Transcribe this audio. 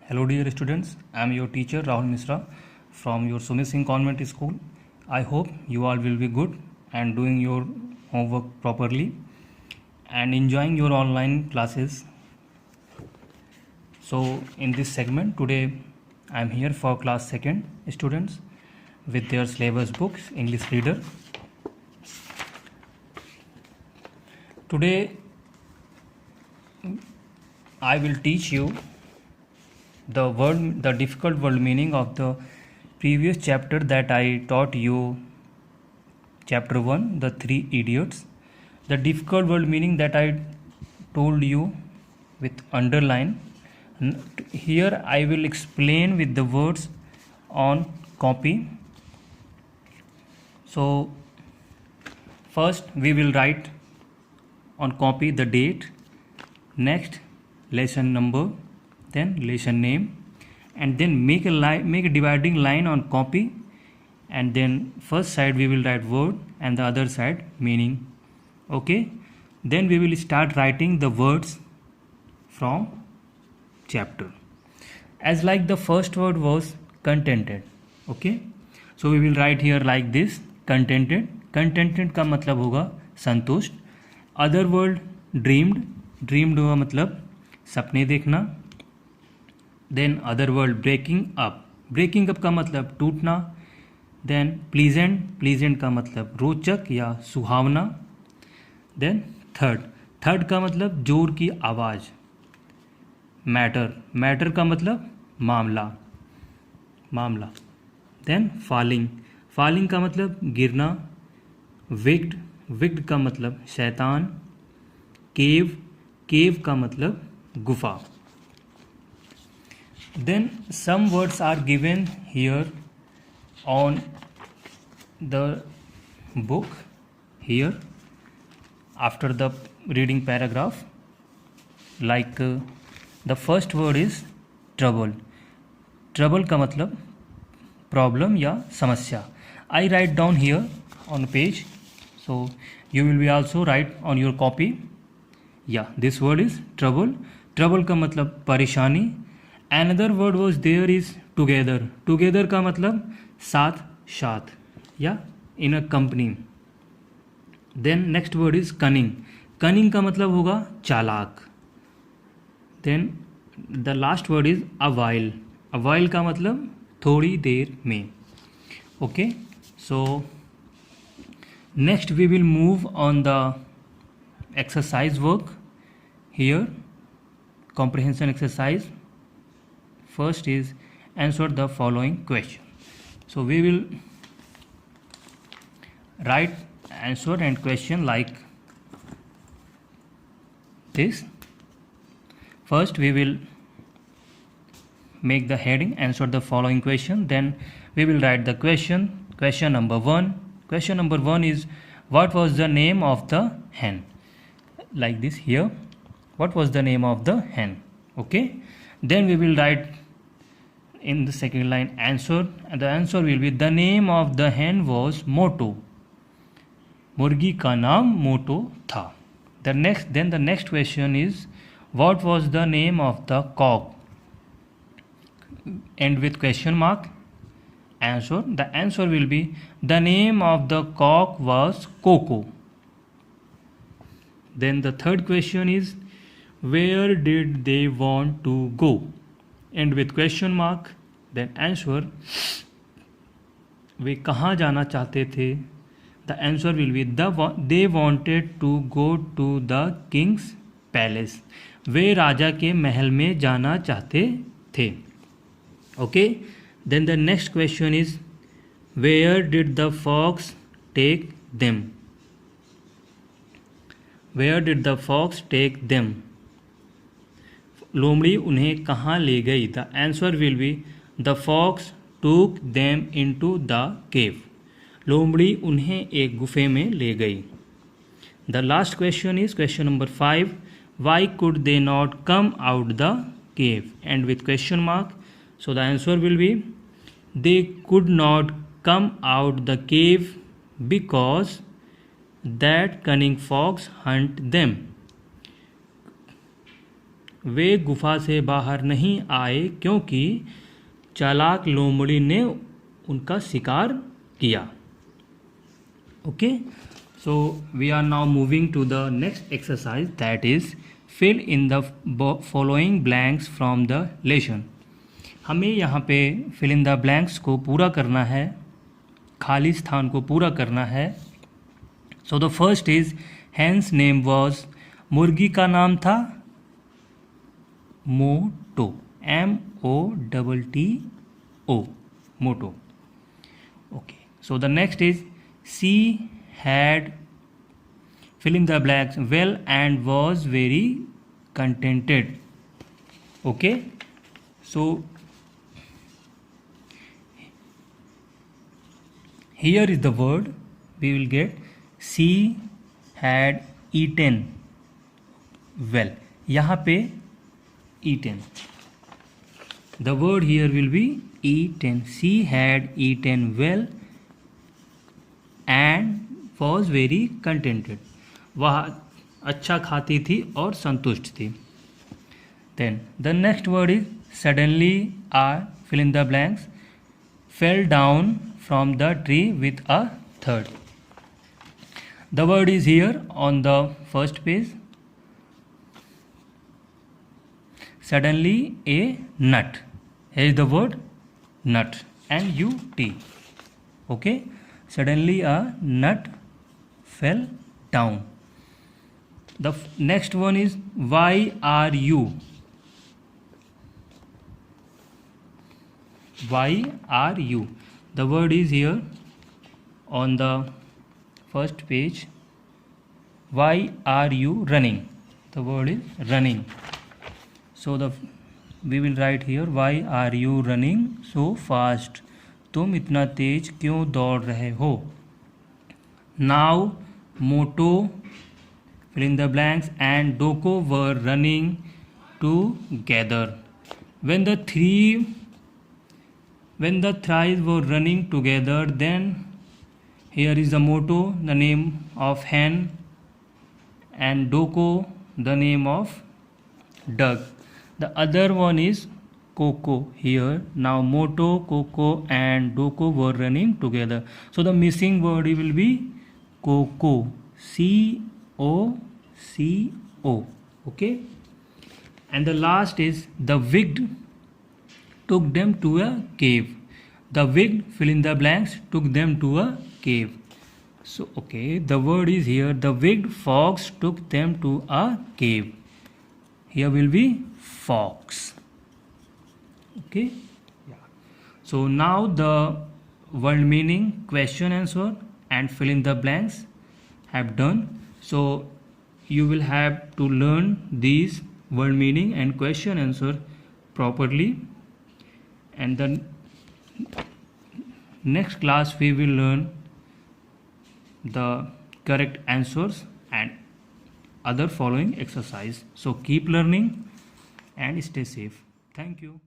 Hello dear students, I am your teacher Rahul Misra from your Sumit Singh Convent School. I hope you all will be good and doing your homework properly and enjoying your online classes. So in this segment today I am here for class 2nd students with their syllabus books English reader. Today I will teach you the difficult word meaning of the previous chapter that I taught you, chapter 1, the 3 idiots. The difficult word meaning that I told you with underline. Here I will explain with the words on copy. So first we will write on copy the date, next lesson number, then lesson name, and then make a dividing line on copy, and then first side we will write word and the other side meaning. Okay, then we will start writing the words from chapter as like the first word was contented. Okay, so we will write here like this, contented. Contented का मतलब होगा संतुष्ट. Other word dreamed, dreamed होगा मतलब सपने देखना. Then other word breaking up, breaking up का मतलब टूटना. देन प्लीजेंट, प्लीजेंट का मतलब रोचक या सुहावना. देन थर्ड, थर्ड का मतलब जोर की आवाज़. मैटर, मैटर का मतलब मामला, मामला. देन फॉलिंग, फॉलिंग का मतलब गिरना. विक्ड, विक्ड का मतलब शैतान. केव, केव का मतलब गुफा. Then some words are given here on the book here after the reading paragraph, like the first word is trouble. Trouble का मतलब problem या समस्या. I write down here on page, so you will be also write on your copy. Yeah, this word is trouble. Trouble का मतलब परेशानी. Another word was there is together. Together का मतलब साथ, साथ या in a company. Then next word is cunning. Cunning का मतलब होगा चालाक. Then the last word is a while. A while का मतलब थोड़ी देर में. Okay, so next we will move on the exercise work here, comprehension exercise. First is answer the following question. So we will write answer and question like this. First we will make the heading answer the following question. Then we will write the question. Question number 1. Question number 1 is what was the name of the hen? Like this here. What was the name of the hen? Okay. Then we will write in the second line answer, and the answer will be the name of the hen was Moto. मुर्गी का नाम मोटो था. Then the next question is what was the name of the cock? End with question mark. Answer, the answer will be the name of the cock was Coco. Then the third question is where did they want to go? End with question mark. Then answer, वे कहाँ जाना चाहते थे? The answer will be they wanted to go to the king's palace. वे राजा के महल में जाना चाहते थे. Okay. Then the next question is where did the fox take them? Where did the fox take them? लोमड़ी उन्हें कहाँ ले गई? The answer will be the fox took them into the cave. लोमड़ी उन्हें एक गुफे में ले गई. The last question is question number 5. Why could they not come out the cave? End with question mark. So the answer will be they could not come out the cave because that cunning fox hunt them. वे गुफा से बाहर नहीं आए क्योंकि चालाक लोमड़ी ने उनका शिकार किया. Okay, so we are now moving to the next exercise, that is fill in the following blanks from the lesson. हमें यहाँ पे fill in the blanks को पूरा करना है, खाली स्थान को पूरा करना है. So the first is hen's name was, मुर्गी का नाम था मोटो, MOTTO, motto. Okay, so the next is she had fill in the blanks well and was very contented. Okay, so here is the word we will get, she had eaten well. यहाँ पे eaten, the word here will be eaten. She had eaten well and was very contented. वह अच्छा खाती थी और संतुष्ट थी. Then the next word is suddenly a fill in the blanks fell down from the tree with a thud. The word is here on the first page. Suddenly a nut. Here is the word nut, N-U-T. Okay. Suddenly a nut fell down. The next one is why are you? Why are you? The word is here on the first page. Why are you running? The word is running. So we will write here, why are you running so fast? तुम इतना तेज क्यों दौड़ रहे हो? Now Moto fill in the blanks and Doko were running together. When the thrice were running together, then here is the Moto, the name of hen, and Doko, the name of duck. The other one is Coco here. Now Moto, Coco and Doko were running together. So the missing word will be Coco, C-O-C-O. Okay. And the last is the wigged took them to a cave. The wigged fill in the blanks took them to a cave. So okay, the word is here, the wigged fox took them to a cave. Here will be fox. Okay, yeah. So now the word meaning, question answer and fill in the blanks have done. So you will have to learn these word meaning and question answer properly, and then next class we will learn the correct answers and other following exercise. So keep learning and stay safe. Thank you.